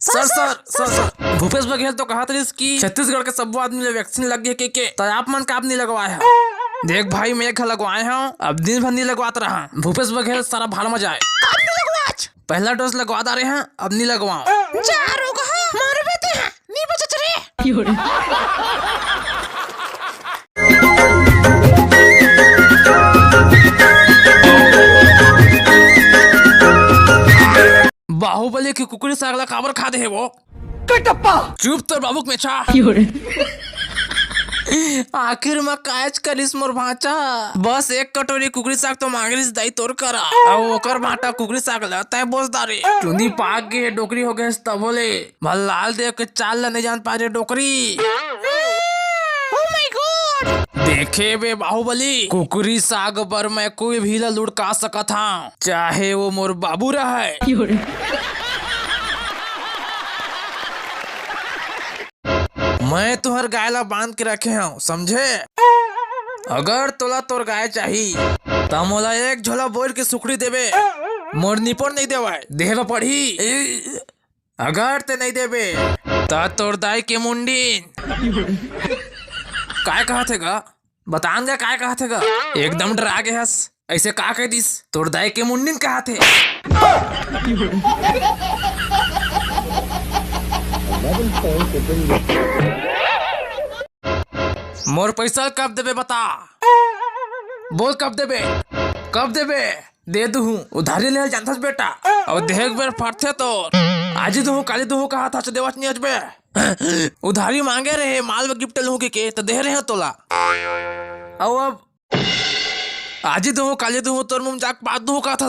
Sir sir sir sir Bhupesh Baghel तो कहा था कि छत्तीसगढ़ के सब आदमी ने वैक्सीन लग गया के तो आप मन का आप नहीं लगवाए हैं। देख भाई मैं घर लगवाए हूँ, अब दिन भर नहीं लगवाता रहा। भूपेश बघेल सारा भाड़ में जाए। पहला डोज लगवा दे रहे हैं, अब नहीं लगवाओ। बाहुबली की कुकड़ी से अगला काबर खा दे है वो कटप्पा। चुप तो बाबूक में छा। आखिर में काज करिस मोर भाचा, बस एक कटोरी कुकड़ी साग तो मांगलिस दाई तोर करा और ओकर भाटा कुकड़ी साग लाता है बोस दारे चुनी पाक के डोकरी हो गए तब बोले भल्लाल देव के चाल ला नहीं जान पा रहे डोकरी। देखे बे बाहुबली, कुकरी साग पर मैं कोई भी ला लुढ़का सका था, चाहे वो मोर बाबू रहे। मैं तुहर गाय ला बांध के रखे हूँ समझे। अगर तोला तोर गाय चाहिए तो मोला एक झोला बोल के सुखड़ी देवे, मोर निपोर नहीं देवे देवे पढ़ी। अगर ते नहीं देवे तो तोर दाई के मुंडी काय कहा थे गा बतान जा काय कहा थे गा। एकदम डरा गए हस, ऐसे का कह दिस तोर दाई के मुंडी कहा थे। मोर पैसा कब देबे बता, बोल कब देबे कब देबे। दे दू उधारी ले जानथस बेटा, और देख बेर फटथे तो आज ही दू काली दू कहा था देवत नहीं अजबे। उधारी मांगे रहे माल में गिफ्ट लूं के तो दे रहे हैं तोला, और अब आज ही दू काली दू तोर मुंह जाक बात दू कहा था।